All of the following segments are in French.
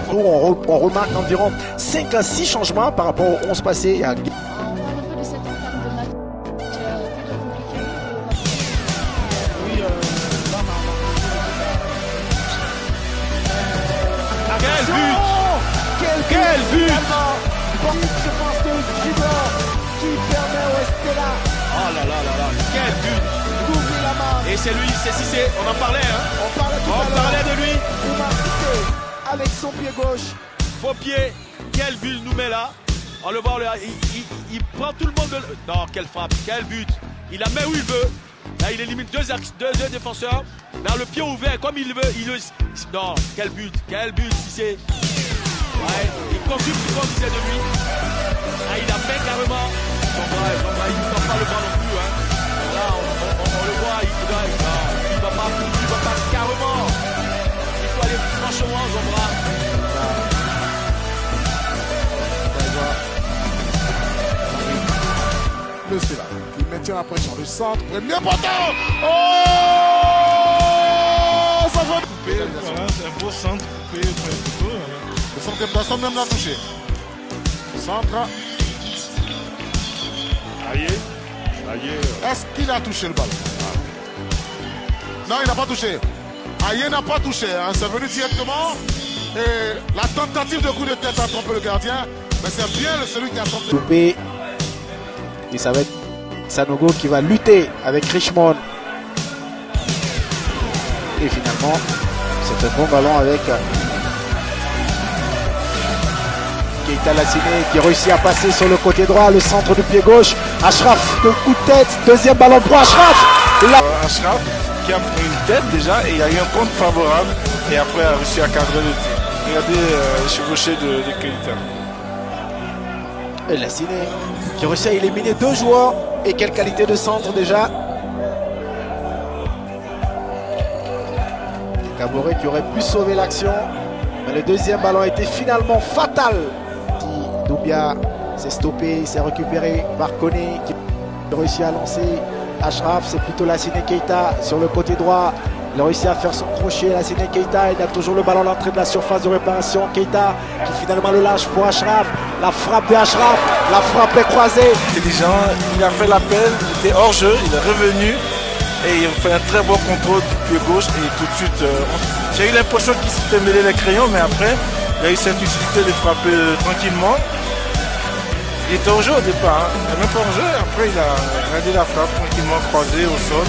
On remarque environ 5 à 6 changements par rapport aux 11 passés. On parle un peu de cette entame de match plutôt compliquée. Oui, quel but! Quel but! Je pense que Gibor qui permet au Estella. Oh là là là là, quel but! D'ouvrir la main. Et c'est lui, c'est Cissé, on en parlait hein. On parlait de lui. Oumar Cissé avec son pied gauche. Faux pied, quel but il nous met là. On le voit, il prend tout le monde de... Non, quelle frappe, quel but. Il la met où il veut. Là, il élimine deux défenseurs. Là, le pied ouvert, comme il veut. Non, quel but, Cissé. Ouais, il confirme ce qu'on disait de lui. Ah, il la met carrément. Il ne tend pas le bras non plus. Hein. Là, on le voit, il va pas carrément. Il faut aller franchement au bras. Le Stella, il maintient la pression. Le centre, premier poteau. Oh, ça va couper. Voilà, c'est un beau centre coupé. Le centre, personne même l'a touché. Le centre. Aïe. Est-ce qu'il a touché le ballon? Non, il n'a pas touché. Aïe n'a pas touché. Hein. C'est venu directement. Et la tentative de coup de tête a trompé le gardien. Mais c'est bien celui qui a trompé. Toupé. Et ça va être Sanogo qui va lutter avec Richmond. Et finalement, c'est un bon ballon avec Keita Lassiné qui réussit à passer sur le côté droit, le centre du pied gauche. Achraf, de coup de tête, deuxième ballon pour Achraf. Achraf qui a pris une tête déjà et il a eu un compte favorable et après a réussi à cadrer le tir. Regardez le chevauché de Keita. Et Lassiné qui réussit à éliminer 2 joueurs. Et quelle qualité de centre déjà. Caboret qui aurait pu sauver l'action. Mais le deuxième ballon a été finalement fatal. Doubia s'est stoppé, il s'est récupéré par Koné qui a réussi à lancer Achraf. C'est plutôt Lassiné Keita sur le côté droit. Il a réussi à faire son crochet. Lassiné Keita, il a toujours le ballon à l'entrée de la surface de réparation. Keita qui finalement le lâche pour Achraf. La frappe de Achraf, la frappe est croisée. Intelligent, il a fait l'appel, il était hors jeu, il est revenu et il a fait un très bon contrôle du pied gauche et tout de suite, j'ai eu l'impression qu'il s'était mêlé les crayons, mais après, il a eu cette utilité de frapper tranquillement. Il était hors jeu au départ, hein. Il n'était même pas hors jeu, après il a regardé la frappe tranquillement croisée au sol.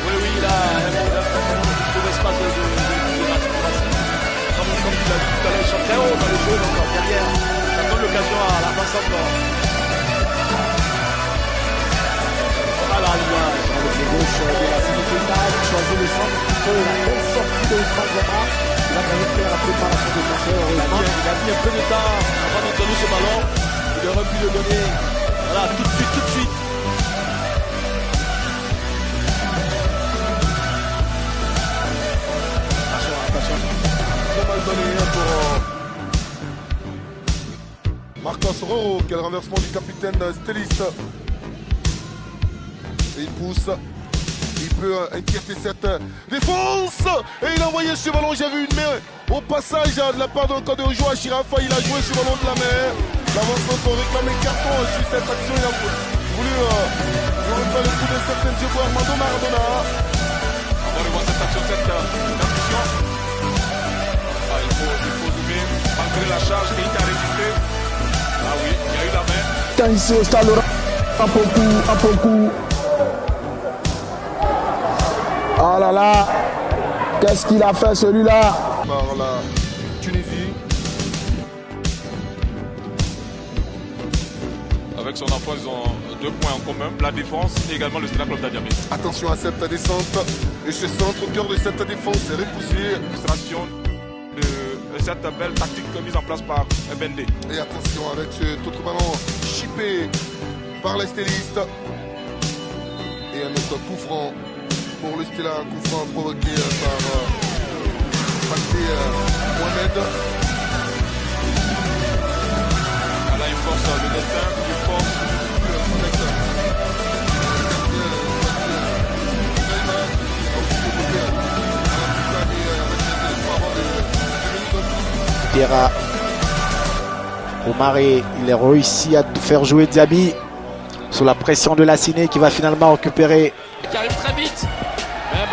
Oui, il a un espace de comme tu l'as dit tout à l'heure, ils sont très hauts dans le jeu, donc derrière, ça donne l'occasion à la face encore. Voilà, il a Sur le pied gauche de Lassiné Keita, il choisit le centre plutôt la belle sortie de Ousmane Zama. Il a failli faire un peu de mal à son défenseur. il a mis un peu de temps avant de donner ce ballon. Il aurait pu le donner. Voilà, tout de suite. Marcos Roro, quel renversement du capitaine Stelliste. Et il pousse. Il peut inquiéter cette défense. Et il a envoyé ce ballon. J'ai vu une main au passage de la part d'un camp de joueur. Chirafa, il a joué ce ballon de la main. L'avancement pour réclamer carton sur cette action. Il a voulu faire le coup de certain Diego Armando Maradona. On va revoir cette action, cette action. Il faut zoomer, malgré la charge, et il a résisté. Ah oui, il y a eu la main. Tancio está un pouco. Oh là là, qu'est-ce qu'il a fait celui-là? Par la Tunisie. Avec son enfant, ils ont 2 points en commun, la défense et également le Stella Club d'Adjamé. Attention à cette descente. Et ce centre au cœur de cette défense est repoussé. Illustration de cette belle tactique mise en place par Bende. Et attention avec cet autre ballon chippé par les stylistes. Et un autre coup franc pour le Stella, un coup franc provoqué par Mohamed. Pierre Omaré, il a réussi à faire jouer Diaby sous la pression de Lassiné qui va finalement récupérer. Qui arrive très vite, mais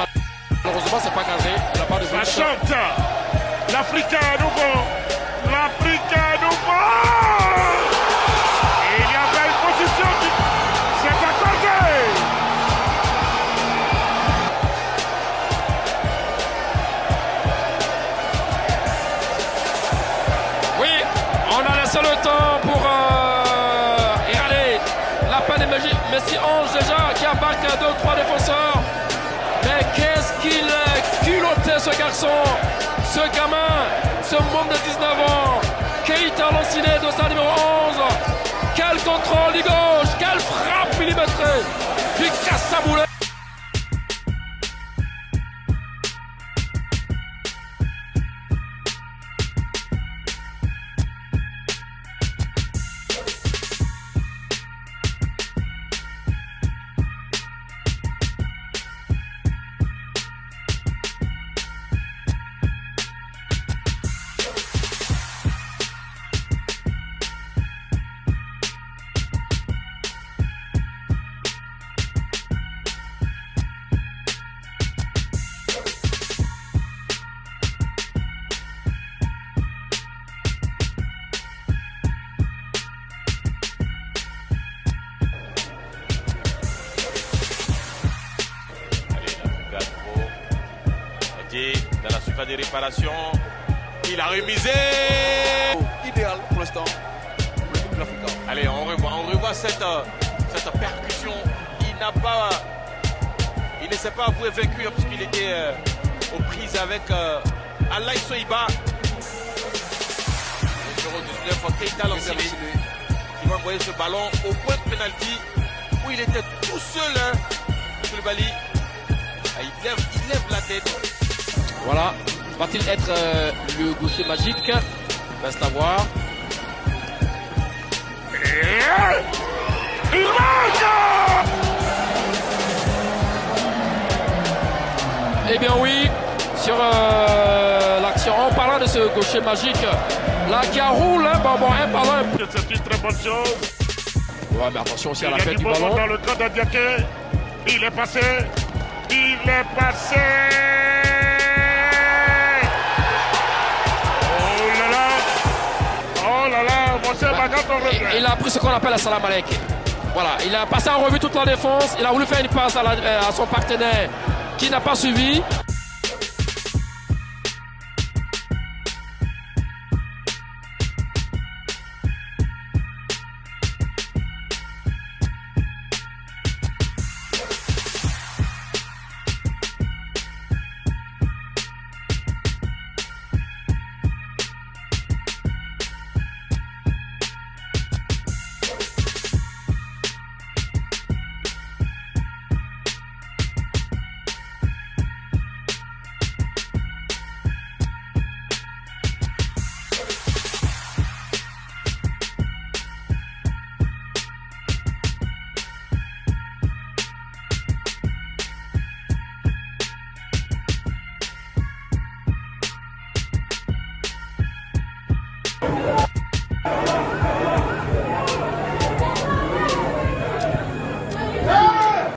malheureusement c'est pas cadré. Il n'a pas de ça chante, l'Afrique à nouveau, l'Afrique à nouveau. Et il y avait une position qui s'est accordée. Oui, on a laissé le temps pour la peine émergée. Messi 11 déjà qui embarque 2 ou 3 défenseurs. Mais qu'est-ce qu'il est culotté ce garçon, ce gamin, ce môme de 19 ans. Keita Lanciné de sa numéro 11. Quel contrôle du gauche, quelle frappe millimétrée. Puis casse sa boulette. Dans la surface des réparations, il a remisé. Idéal pour l'instant pour l'équipe de l'Afrique. Allez, on revoit cette percussion. Il ne s'est pas avoué vaincu puisqu'il était aux prises avec Alain Soiba. Numéro 19, Keita Lanciné, qui va envoyer ce ballon au point de pénalty où il était tout seul. Koulibaly, il lève la tête. Voilà, va-t-il être le gaucher magique? Reste à voir. Il marque! Eh bien oui, sur l'action, en parlant de ce gaucher magique, là qui roule, un ballon. C'est une très bonne chose. Ouais, mais attention aussi à la Il y a perte du du bon ballon. dans le camp d'Adiaké. Il est passé. Il est passé. Oh là là, mon cher Bagat, on regrette. Il a pris ce qu'on appelle la salam alek. Voilà, il a passé en revue toute la défense. Il a voulu faire une passe à son partenaire qui n'a pas suivi.